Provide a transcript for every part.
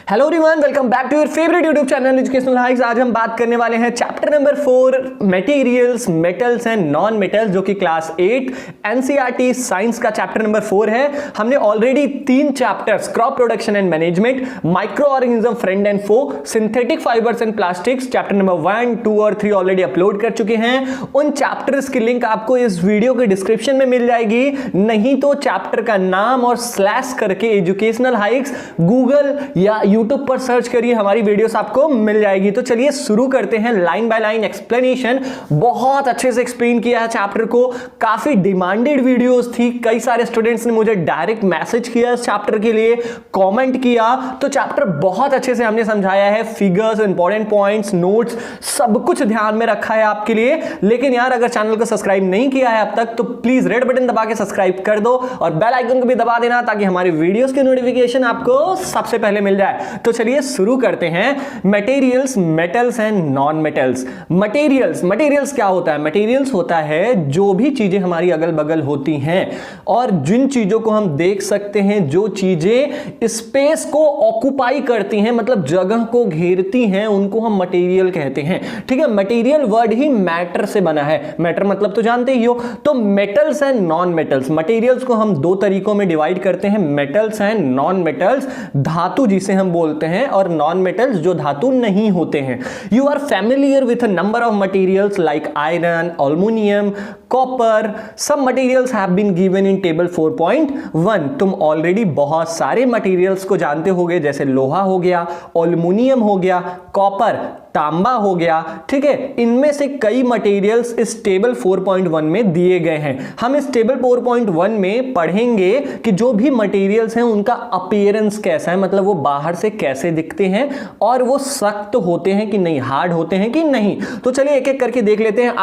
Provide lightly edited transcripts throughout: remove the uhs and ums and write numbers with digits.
Hello everyone, welcome back to your favourite YouTube channel educational hikes. आज हम बात करने वाले हैं chapter number 4 materials, metals and non metals, जो कि क्लास 8 एनसीईआरटी साइंस का चैप्टर नंबर 4 है। हमने already 3 chapters, crop production and management, micro organism, friend and foe, synthetic fibres and plastics, chapter number 1, 2 और 3 ऑलरेडी अपलोड कर चुके हैं। उन चैप्टर्स की लिंक आपको इस वीडियो के डिस्क्रिप्शन में मिल जाएगी, नहीं तो चैप्टर का नाम और स्लैश करके एजुकेशनल हाइक्स गूगल या यूट्यूब पर सर्च करिए, हमारी वीडियोस आपको मिल जाएगी। तो चलिए शुरू करते हैं। लाइन बाय लाइन एक्सप्लेनेशन बहुत अच्छे से एक्सप्लेन किया है चैप्टर को। काफी डिमांडेड वीडियोस थी, कई सारे स्टूडेंट्स ने मुझे डायरेक्ट मैसेज किया इस चैप्टर के लिए, कमेंट किया। तो चैप्टर बहुत अच्छे से हमने समझाया है, फिगर्स, इंपॉर्टेंट पॉइंट्स, नोट्स, सब कुछ ध्यान में रखा है आपके लिए। लेकिन यार, अगर चैनल को सब्सक्राइब नहीं किया है अब तक तो प्लीज रेड बटन दबा के सब्सक्राइब कर दो और बेल आइकन को भी दबा देना, ताकि हमारी वीडियोस की नोटिफिकेशन आपको सबसे पहले मिल जाए। तो चलिए शुरू करते हैं। Materials, metals and non metals. Materials क्या होता है? मटेरियल्स होता है जो भी चीजें हमारी अगल बगल होती हैं और जिन चीजों को हम देख सकते हैं, जो चीजें स्पेस को ऑक्युपाई करती हैं, मतलब जगह को घेरती हैं, उनको हम मटेरियल कहते हैं। ठीक है, मटेरियल वर्ड ही मैटर से बना है। मैटर मतलब तो जानते ही हो। तो metals and non metals, materials को हम 2 तरीकों में डिवाइड करते हैं, मेटल्स एंड नॉन मेटल्स। धातु जिसे हम बोलते हैं और नॉन मेटल्स जो धातु नहीं होते हैं। You are familiar with a number of materials like iron, aluminium, copper. सब materials have been given in table 4.1। तुम ऑलरेडी बहुत सारे मटेरियल्स को जानते होगे, जैसे लोहा हो गया, एल्युमिनियम हो गया, कॉपर, तांबा हो गया। ठीक है, इनमें से कई मटेरियल्स इस टेबल 4.1 में दिए गए हैं। हम इस टेबल 4.1 में पढ़ेंगे कि जो भी मटेरियल्स हैं उनका अपीयरेंस कैसा है, मतलब वो बाहर से कैसे दिखते हैं और वो सख्त होते हैं कि नहीं, हार्ड होते हैं कि नहीं। तो चलिए एक एक करके देख लेते हैं।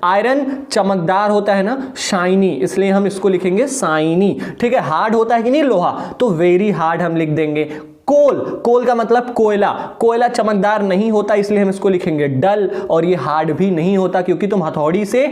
आयरन चमकदार होता है ना, शाइनी, इसलिए हम इसको लिखेंगे शाइनी। ठीक है, हार्ड होता है कि नहीं लोहा, तो वेरी हार्ड हम लिख देंगे। कोल का मतलब कोयला चमकदार नहीं होता, इसलिए हम इसको लिखेंगे डल। और ये हार्ड भी नहीं होता, क्योंकि तुम हथौड़ी से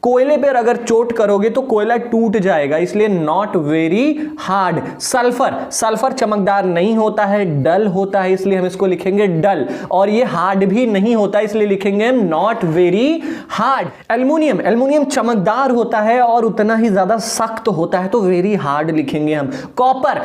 कोयले पर अगर चोट करोगे तो कोयला टूट जाएगा, इसलिए नॉट वेरी हार्ड। सल्फर चमकदार नहीं होता है, डल होता है, इसलिए हम इसको लिखेंगे डल। और ये हार्ड भी नहीं होता, इसलिए लिखेंगे नॉट वेरी हार्ड। एल्युमिनियम चमकदार होता है और उतना ही ज्यादा सख्त होता है, तो वेरी हार्ड लिखेंगे हम। कॉपर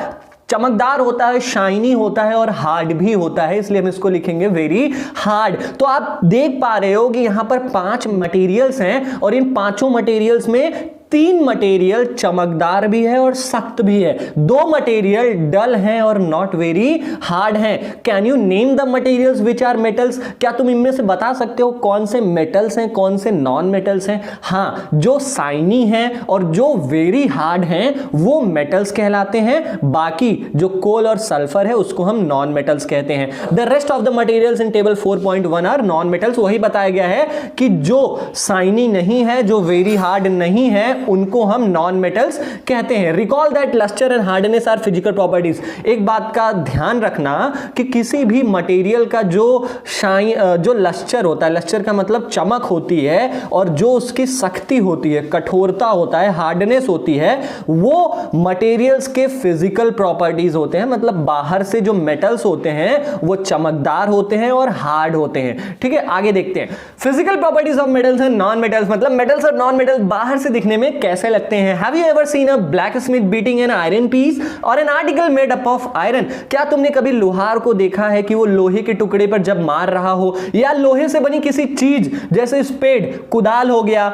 चमकदार होता है, शाइनी होता है और हार्ड भी होता है, इसलिए हम इसको लिखेंगे वेरी हार्ड। तो आप देख पा रहे हो कि यहां पर 5 मटेरियल्स हैं और इन 5 मटेरियल्स में 3 मटेरियल चमकदार भी है और सख्त भी है, 2 मटेरियल डल हैं और नॉट वेरी हार्ड हैं। Can you name the materials which are metals? क्या तुम इनमें से बता सकते हो कौन से मेटल्स हैं, कौन से नॉन मेटल्स हैं? हाँ, जो शाइनी हैं और जो वेरी हार्ड हैं वो मेटल्स कहलाते हैं। बाकी जो कोल और सल्फर है उसको हम नॉन मेटल्स कहते हैं। The rest of the materials in table 4.1 are non metals. वही बताया गया है कि जो शाइनी नहीं है, जो वेरी हार्ड नहीं है, उनको हम नॉन मेटल्स कहते हैं। Recall that lustre and hardness are physical properties. एक बात का ध्यान रखना कि किसी भी मटेरियल का जो लस्टर होता है, लस्टर का मतलब चमक होती है, और जो उसकी सख्ती होती है, कठोरता होता है, हार्डनेस होती है, वो मटेरियल्स के फिजिकल प्रॉपर्टीज होते हैं। मतलब बाहर से जो मेटल्स होते हैं वो चमकदार होते हैं और हार्ड होते हैं। ठीक है, आगे देखते हैं। Physical properties of metals and non metals, मतलब मेटल्स और नॉन मेटल्स बाहर से दिखने में कैसे लगते हैं। Have you ever seen a blacksmith beating an iron piece or an article made up of iron? क्या तुमने कभी लोहार को देखा है कि वो लोहे के टुकड़े पर जब मार रहा हो, या लोहे से बनी किसी चीज जैसे स्पेड, कुदाल हो गया,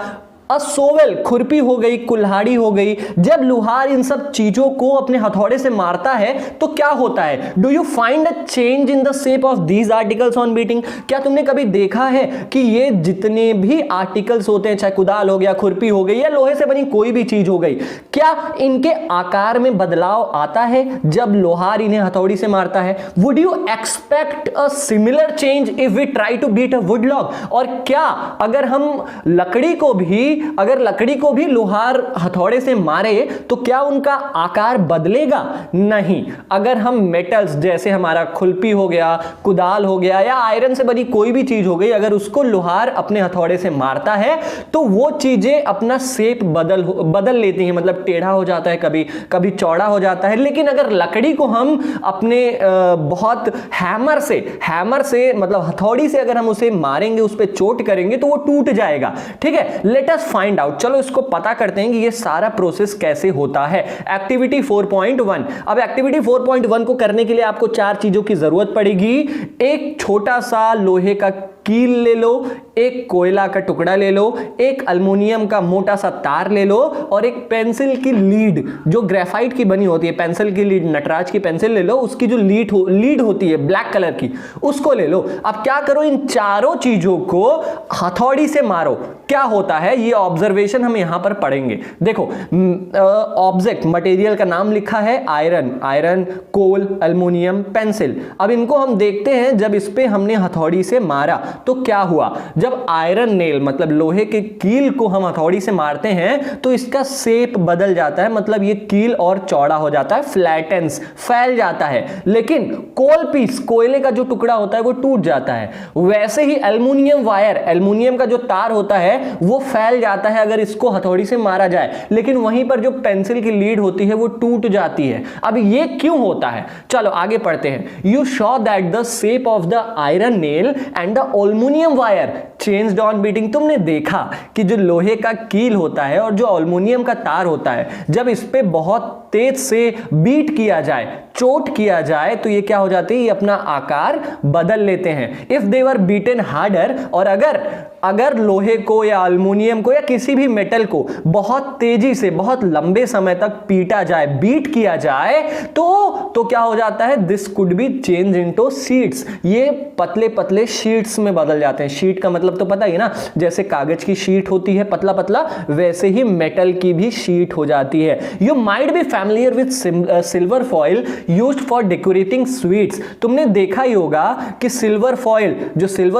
सोवेल, खुरपी हो गई, कुल्हाड़ी हो गई, जब लोहार इन सब चीजों को अपने हथौड़े से मारता है तो क्या होता है? Do you find a change in the shape of these articles on beating? क्या तुमने कभी देखा है कि ये जितने भी आर्टिकल्स होते हैं, चाहे कुदाल हो गया, खुरपी हो गई, या लोहे से बनी कोई भी चीज हो गई, क्या इनके आकार में बदलाव आता है जब लोहार इन्हें हथौड़ी से मारता है? Would you expect a similar change if we try to beat a wood log? और क्या अगर हम लकड़ी को भी अगर लकड़ी को भी लोहार हथौड़े से मारे तो क्या उनका आकार बदलेगा? नहीं। अगर हम मेटल्स जैसे हमारा खुरपी हो गया, कुदाल हो गया, या आयरन से बनी कोई भी चीज हो गई, अगर उसको लोहार अपने हथौड़े से मारता है तो वो चीजें अपना शेप बदल लेती हैं, मतलब टेढ़ा हो जाता है, कभी कभी चौड़ा हो जाता है। लेकिन अगर लकड़ी को हम अपने बहुत हैमर से मतलब हथौड़ी से अगर हम उसे मारेंगे, उस पर चोट करेंगे तो वो टूट जाएगा। ठीक है, लेट अस फाइंड आउट, चलो इसको पता करते हैं कि ये सारा प्रोसेस कैसे होता है। एक्टिविटी 4.1। अब एक्टिविटी 4.1 को करने के लिए आपको 4 चीजों की जरूरत पड़ेगी। एक छोटा सा लोहे का कील ले लो, एक कोयला का टुकड़ा ले लो, एक अल्युमिनियम का मोटा सा तार ले लो, और एक पेंसिल की लीड जो ग्रेफाइट की बनी होती है, पेंसिल की लीड, नटराज की पेंसिल ले लो, उसकी जो लीड होती है ब्लैक कलर की, उसको ले लो। अब क्या करो, इन चारों चीजों को हथौड़ी से मारो। क्या होता है ये ऑब्जर्वेशन हम यहां पर पढ़ेंगे। देखो, ऑब्जेक्ट मटेरियल का नाम लिखा है आयरन, कोल, अल्युमिनियम, पेंसिल। अब इनको हम देखते हैं, जब इस पे हमने हथौड़ी से मारा तो क्या हुआ। जब आयरन नेल मतलब लोहे के कील को हम हथौड़ी से मारते हैं तो इसका शेप बदल जाता है, मतलब ये कील और चौड़ा हो जाता है, फ्लैटेंस, फैल जाता है। लेकिन कोल पीस, कोयले का जो टुकड़ा होता है वो टूट जाता है। वैसे ही एल्युमिनियम वायर, एल्युमिनियम का जो तार होता है वो फैल जाता है अगर इसको हथौड़ी से मारा जाए, लेकिन वहीं पर जो पेंसिल की लीड होती है वो टूट जाती है। अब ये क्यों होता है, चलो आगे पढ़ते हैं। You show that the shape of the iron nail and the aluminium wire changed on beating. तुमने देखा कि जो लोहे का कील होता है और जो एल्युमिनियम का तार होता है, जब इस पे बहुत तेज से बीट किया जाए, चोट किया जाए, तो ये क्या हो जाते हैं, ये अपना आकार बदल लेते हैं। If they were beaten harder, और अगर लोहे को या एल्युमिनियम को या किसी भी मेटल को बहुत तेजी से बहुत लंबे समय तक पीटा जाए, बीट किया जाए, तो क्या हो जाता है, this could be change into sheets. ये पतले पतले शीट्स में बदल जाते हैं। शीट का मतलब तो पता ही ना, जैसे कागज की शीट होती है पतला पतला, वैसे ही मेटल की भी शीट हो जाती है। You might be familiar with silver foil used for decorating sweets. तुमने देखा ही होगा कि सिल्वर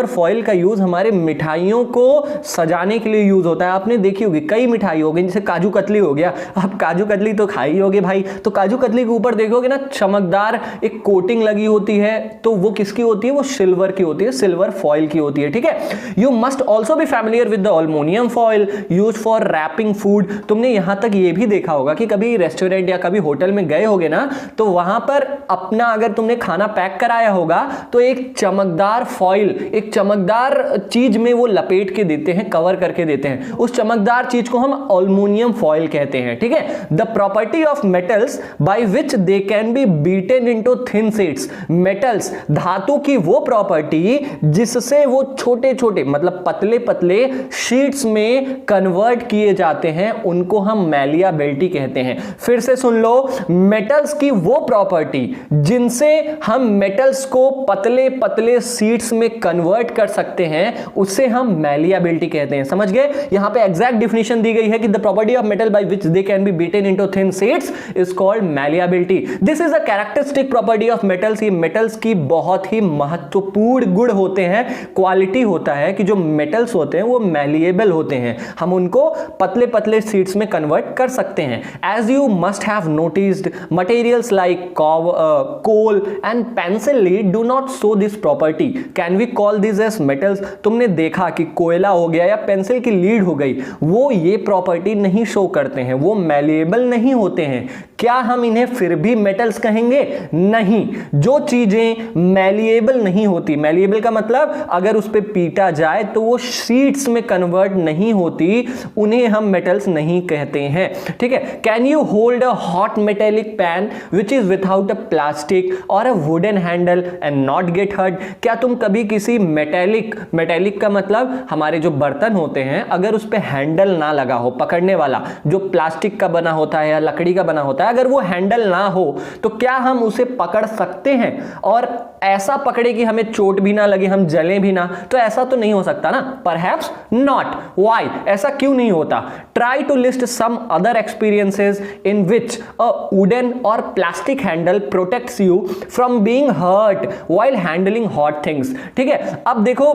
फॉइल का यूज हमारे मिठाइयों को सजाने के लिए यूज होता है। आपने देखी होगी कई मिठाई हो गई, जैसे काजू कतली हो गया, आप काजू कतली तो खाई होगे भाई, तो काजू कतली के ऊपर देखोगे ना चमकदार एक कोटिंग लगी होती है, तो वो किसकी होती है, वो सिल्वर की होती है, सिल्वर फॉइल की होती है। ठीक है, you must also be familiar with the aluminium foil use for wrapping food. तुमने यहां तक ये भी देखा होगा कि कभी रेस्टोरेंट या कभी होटल में गए होगे ना, तो वहां पर अपना अगर तुमने खाना पैक कराया होगा तो एक चमकदार फॉइल, एक चमकदार चीज में वो लपेट के देते हैं, कवर करके देते हैं। उस चमकदार चीज को हम एल्युमिनियम फॉइल कहते हैं। ठीक है, the property of metals by which they can be beaten into thin sheets. Metals, धातु की वो प्रॉपर्टी जिससे वो छोटे छोटे मतलब पतले पतले शीट्स में कन्वर्ट किए जाते हैं, उनको हम मैलिएबिलिटी कहते हैं। फिर से सुन लो, मेटल्स की वो प्रॉपर्टी जिनसे हम मेटल्स को पतले पतले शीट्स में कन्वर्ट कर सकते हैं, उसे हम मैलिएबिलिटी कहते हैं। समझ गए? यहां पे एग्जैक्ट डिफिनेशन दी गई है कि the property of metal by which they can be beaten into thin sheets is called malleability. This is a characteristic property of metals. ये मेटल्स की बहुत ही महत्वपूर्ण गुण होते हैं, क्वालिटी होता है कि जो मेटल्स होते हैं वो मैलिएबल होते हैं, हम उनको पतले पतले शीट्स में कन्वर्ट कर सकते हैं। As you must have noticed, materials like coal and pencil lead do not show this property. Can we call this as metals? तुमने देखा कि कोयला हो गया या पेंसिल की लीड हो गई, वो ये प्रॉपर्टी नहीं शो करते हैं, वो मैलिएबल नहीं होते हैं। क्या हम इन्हें फिर भी मेटल्स कहेंगे? नहीं। जो चीजें मैलिएबल नहीं होती, मैलिएबल का मतलब अगर उस पे पीटा जाए तो वो शीट्स में कन्वर्ट नहीं होती, उन्हें हम मेटल्स नहीं कहते हैं। ठीक है, can you hold a hot metallic pan which is without a plastic or a wooden handle and not get hurt? क्या तुम कभी किसी मेटेलिक का मतलब हमारे जो बर्तन होते हैं, अगर उस पे हैंडल ना लगा हो पकड़ने वाला, जो प्लास्टिक का बना होता है या लकड़ी का बना होता है, अगर वो हैंडल ना हो तो क्या हम उसे पकड़ सकते हैं और ऐसा पकड़े कि हमें चोट भी ना लगे, हम जलें भी ना? तो ऐसा तो नहीं हो सकता ना, परहैप्स नॉट। व्हाई? ऐसा क्यों नहीं होता? Try to list some other experiences in which a wooden or plastic handle protects you from being hurt while handling hot things. ठीक है, अब देखो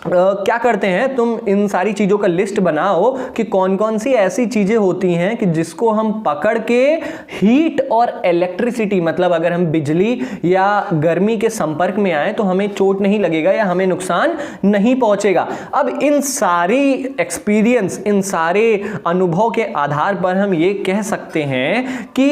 क्या करते हैं, तुम इन सारी चीजों का लिस्ट बनाओ कि कौन कौन सी ऐसी चीजें होती हैं कि जिसको हम पकड़ के हीट और इलेक्ट्रिसिटी, मतलब अगर हम बिजली या गर्मी के संपर्क में आए तो हमें चोट नहीं लगेगा या हमें नुकसान नहीं पहुंचेगा। अब इन सारी एक्सपीरियंस, इन सारे अनुभव के आधार पर हम ये कह सकते हैं कि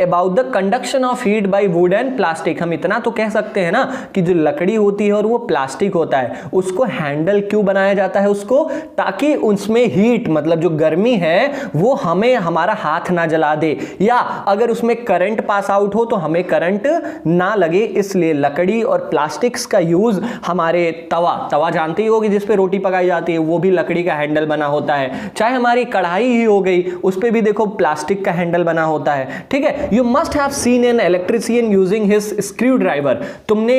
about the conduction of heat bye would and plastic, हम इतना तो कह सकते हैं ना कि जो लकड़ी होती है और वो प्लास्टिक होता है, उसको हैंडल क्यों बनाया जाता है उसको, ताकि उसमें हीट मतलब जो गर्मी है वो हमें हमारा हाथ ना जला दे, या अगर उसमें करंट पास आउट हो तो हमें करंट ना लगे। इसलिए लकड़ी और प्लास्टिक्स का यूज हमारे तवा जानते ही होगी जिस पे रोटी पकाई जाती है, वो भी लकड़ी का हैंडल बना होता है। चाहे हमारी कढ़ाई ही हो गई, उस पे भी देखो प्लास्टिक का हैंडल बना होता है। ठीक है, you must have seen an electrician using his screw driver. तुमने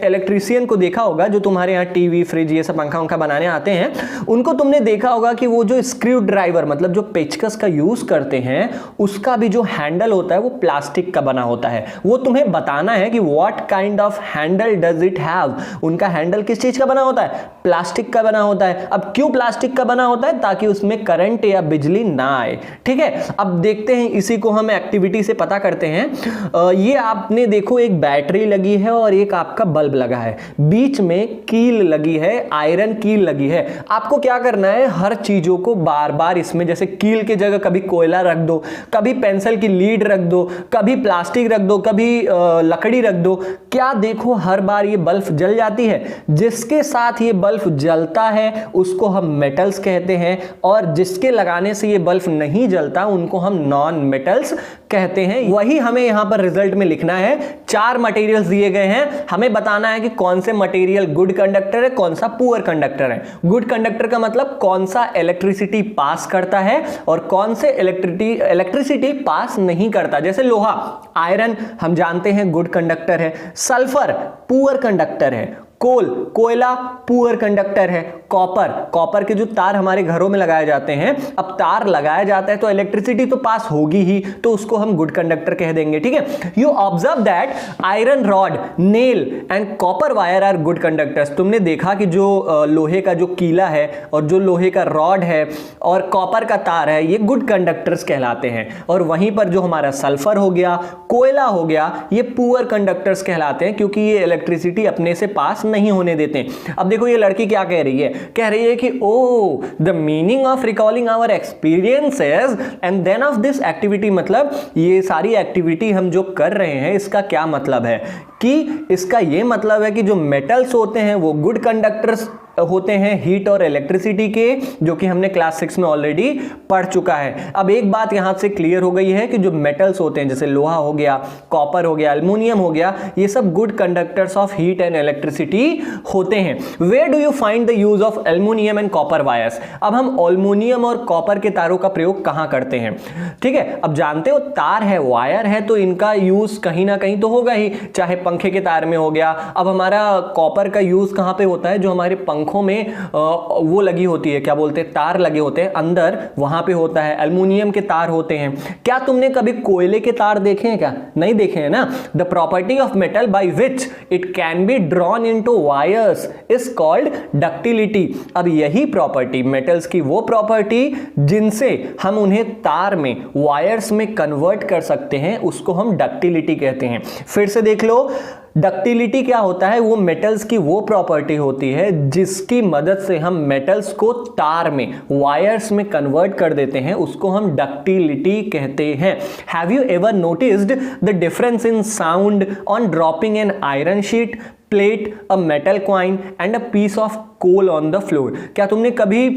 इलेक्ट्रिशियन को देखा होगा जो तुम्हारे यहाँ टीवी, फ्रिज, ये सब पंखा उंखा बनाने आते हैं, उनको तुमने देखा होगा कि वो जो स्क्रू ड्राइवर मतलब जो पेचकस का यूज करते हैं, उसका भी जो हैंडल होता है वो प्लास्टिक का बना होता है। वो तुम्हें बताना है कि what kind of Henle does it have, उनका हैंडल किस चीज का बना होता है, प्लास्टिक का बना होता है। अब क्यों प्लास्टिक का बना होता है, ताकि उसमें करंट या बिजली ना आए। ठीक है, अब देखते हैं, इसी को हम एक्टिविटी से पता करते हैं। ये आपने देखो एक बैटरी लगी है और एक आपका बल्ब लगा है, बीच में कील लगी है, आयरन कील लगी है। आपको क्या करना है, हर चीजों को बार बार इसमें, जैसे कील की जगह कभी कोयला रख दो, कभी पेंसिल की लीड रख दो, कभी प्लास्टिक रख दो, कभी लकड़ी रख दो। क्या देखो हर बार ये बल्ब जल जाती है। जिसके साथ ये बल्ब जलता है उसको हम मेटल्स कहते हैं, और जिसके लगाने से ये बल्ब नहीं जलता उनको हम नॉन मेटल्स कहते हैं। वही हमें यहां पर रिजल्ट में लिखना है। 4 मटेरियल्स दिए गए हैं, हमें बताना है कि कौन से मटेरियल गुड कंडक्टर है, कौन सा पुअर कंडक्टर है। गुड कंडक्टर का मतलब कौन सा इलेक्ट्रिसिटी पास करता है और कौन से इलेक्ट्रिसिटी पास नहीं करता। जैसे लोहा, आयरन हम जानते हैं गुड कंडक्टर है, सल्फर पुअर कंडक्टर है, कोयला पुअर कंडक्टर है, कॉपर के जो तार हमारे घरों में लगाए जाते हैं, अब तार लगाया जाता है तो इलेक्ट्रिसिटी तो पास होगी ही, तो उसको हम गुड कंडक्टर कह देंगे। ठीक है, you observe that iron rod, nail and copper wire are good conductors. तुमने देखा कि जो लोहे का जो कीला है और जो लोहे का रॉड है और कॉपर का तार है, ये गुड कंडक्टर्स कहलाते हैं। और वहीं पर जो हमारा सल्फर हो गया, कोयला हो गया, ये पुअर कंडक्टर्स कहलाते हैं, क्योंकि ये इलेक्ट्रिसिटी अपने से पास नहीं होने देते। अब देखो ये लड़की क्या कह रही है, कह रही है कि oh the meaning of recalling our experiences and then of this activity, मतलब ये सारी एक्टिविटी हम जो कर रहे हैं इसका क्या मतलब है, कि इसका ये मतलब है कि जो मेटल्स होते हैं वो गुड कंडक्टर्स होते हैं हीट और इलेक्ट्रिसिटी के, जो कि हमने क्लास 6 में ऑलरेडी पढ़ चुका है। अब एक बात यहां से क्लियर हो गई है कि जो मेटल्स होते हैं जैसे लोहा हो गया, कॉपर हो गया, एल्युमिनियम हो गया, ये सब good conductors of heat and electricity होते हैं। Where do you find the use of aluminium and copper wires. अब हम एल्युमिनियम और कॉपर के तारों का प्रयोग कहां करते हैं। ठीक है, अब जानते हो तार है, वायर है, तो इनका यूज कहीं ना कहीं तो होगा ही, चाहे पंखे के तार में हो गया। अब हमारा कॉपर का यूज कहां पे होता है, जो हमारे पंखों में वो लगी होती है, क्या बोलते हैं, तार लगे होते हैं अंदर, वहां पे होता है। एल्युमिनियम के तार होते हैं। क्या तुमने कभी कोयले के तार देखे हैं क्या, नहीं देखे हैं ना। The property of metal by which it can be drawn into wires is called ductility. अब यही प्रॉपर्टी मेटल्स की, वो प्रॉपर्टी जिनसे हम उन्हें तार में, वायर्स में कन्वर्ट कर सकते हैं, उसको हम डक्टिलिटी कहते हैं। फिर से देख लो, डक्टिलिटी क्या होता है, वो मेटल्स की वो प्रॉपर्टी होती है जिसकी मदद से हम मेटल्स को तार में, वायर्स में कन्वर्ट कर देते हैं, उसको हम डक्टिलिटी कहते हैं। Have you ever noticed the difference in sound on dropping an iron sheet, plate, a metal coin and a piece of coal on the floor. क्या तुमने कभी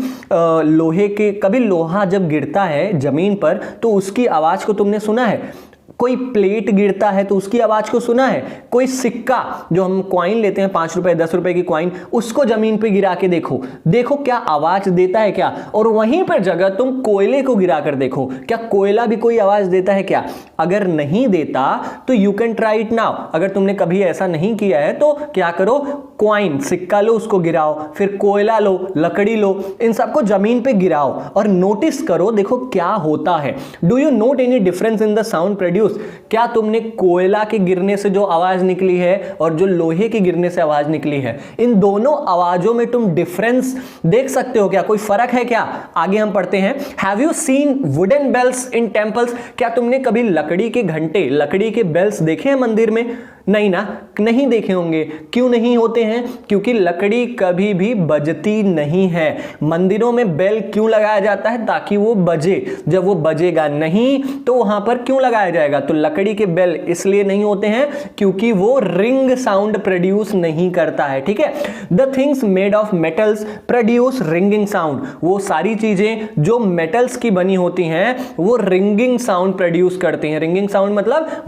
कभी लोहा जब गिरता है जमीन पर तो उसकी आवाज को तुमने सुना है। कोई प्लेट गिरता है तो उसकी आवाज को सुना है। कोई सिक्का, जो हम कॉइन लेते हैं 5 रुपए 10 रुपए की कॉइन, उसको जमीन पे गिरा के देखो क्या आवाज देता है क्या। और वहीं पर जगह तुम कोयले को गिरा कर देखो, क्या कोयला भी कोई आवाज देता है क्या। अगर नहीं देता तो you can try it now. अगर तुमने कभी ऐसा नहीं किया है तो क्या करो, कॉइन, सिक्का लो, उसको गिराओ, फिर कोयला लो, लकड़ी लो, इन सबको जमीन पे गिराओ और नोटिस करो, देखो क्या होता है। Do you note any difference in the sound produce produce, क्या तुमने कोयला के गिरने से जो आवाज निकली है और जो लोहे के गिरने से आवाज निकली है, इन दोनों आवाजों में तुम डिफरेंस देख सकते हो क्या? कोई फर्क है क्या? आगे हम पढ़ते हैं। Have you seen wooden bells in temples? क्या तुमने कभी लकड़ी के घंटे, लकड़ी के बेल्स देखे हैं मंदिर में? नहीं ना, नहीं देखे होंगे। क्यों नहीं होते हैं? क्योंकि लकड़ी कभी भी बजती नहीं है। मंदिरों में बेल क्यों लगाया जाता है? ताकि वो बजे। जब वो बजेगा नहीं तो वहां पर क्यों लगाया जाएगा? तो लकड़ी के बेल इसलिए नहीं होते हैं क्योंकि वो रिंग साउंड प्रोड्यूस नहीं करता है। ठीक है, the things made of metals produce ringing sound. वो सारी चीजें जो मेटल्स की बनी होती हैं वो रिंगिंग साउंड प्रोड्यूस करती हैं। रिंगिंग साउंड मतलब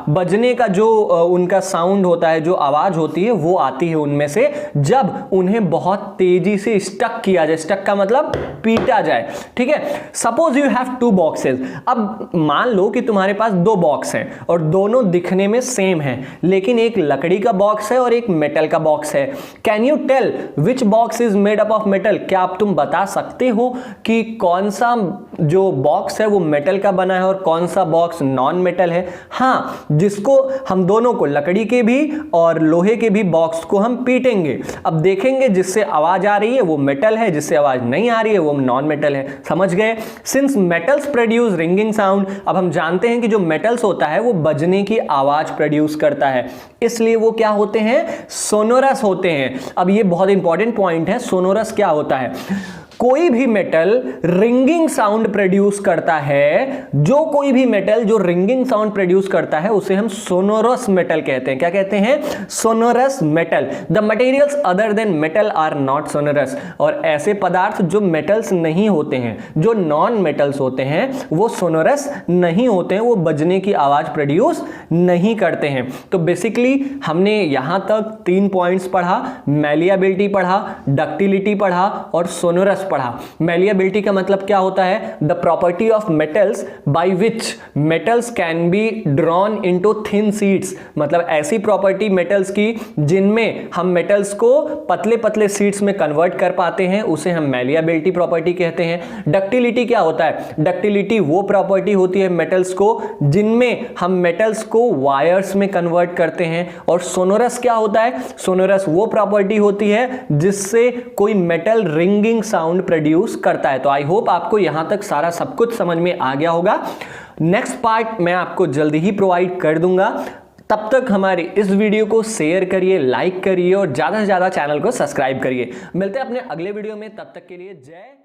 बजने का जो उनका साउंड होता है, जो आवाज होती है वो आती है उनमें से जब उन्हें बहुत तेजी से स्टक किया जाए। स्टक का मतलब पीटा जाए। ठीक है, suppose you have two boxes. अब मान लो कि तुम्हारे पास दो बॉक्स हैं और दोनों दिखने में सेम हैं, लेकिन एक लकड़ी का बॉक्स है और एक मेटल का बॉक्स है। Can you tell which box is made up of metal? क्या आप तुम बता सकते हो कि कौन सा जो बॉक्स है वो मेटल का बना है और कौन सा बॉक्स नॉन मेटल है? हाँ, जिसको हम दोनों को, लकड़ी के भी और लोहे के भी बॉक्स को हम पीटेंगे। अब देखेंगे जिससे आवाज आ रही है वो मेटल है, जिससे आवाज नहीं आ रही है वो नॉन मेटल है। समझ गए? Since metals produce ringing sound, अब हम जानते हैं कि जो मेटल्स होता है वो बजने की आवाज प्रोड्यूस करता है, इसलिए वो क्या होते हैं? सोनोरस होते हैं। अब ये बहुत इंपॉर्टेंट पॉइंट है, सोनोरस क्या होता है? कोई भी मेटल रिंगिंग साउंड प्रोड्यूस करता है, जो कोई भी मेटल जो रिंगिंग साउंड प्रोड्यूस करता है उसे हम सोनोरस मेटल कहते हैं। क्या कहते हैं? Sonorous metal. The materials other than metal are not sonorous. और ऐसे पदार्थ जो मेटल्स नहीं होते हैं, जो नॉन मेटल्स होते हैं, वो सोनोरस नहीं होते हैं, वो बजने की आवाज प्रोड्यूस नहीं करते हैं। तो बेसिकली हमने यहां तक 3 पॉइंट्स पढ़ा, मैलिएबिलिटी पढ़ा, डक्टिलिटी पढ़ा और सोनोरस पढ़ा। मैलिएबिलिटी का मतलब क्या होता है? The property of metals by which metals can be drawn into thin sheets. मतलब ऐसी प्रॉपर्टी मेटल्स की जिनमें हम मेटल्स को पतले पतले शीट्स में कन्वर्ट कर पाते हैं, उसे हम मैलिएबिलिटी प्रॉपर्टी कहते हैं। डक्टिलिटी क्या होता है? डक्टिलिटी वो प्रॉपर्टी होती है मेटल्स को जिनमें हम मेटल्स को वायर्स में कन्वर्ट करते हैं। और सोनोरस क्या होता है? सोनोरस वो प्रॉपर्टी होती है जिससे कोई मेटल रिंगिंग साउंड प्रोड्यूस करता है। तो आई होप आपको यहां तक सारा सब कुछ समझ में आ गया होगा। नेक्स्ट पार्ट मैं आपको जल्दी ही प्रोवाइड कर दूंगा। तब तक हमारे इस वीडियो को शेयर करिए, लाइक करिए और ज्यादा से ज्यादा चैनल को सब्सक्राइब करिए। मिलते हैं अपने अगले वीडियो में, तब तक के लिए जय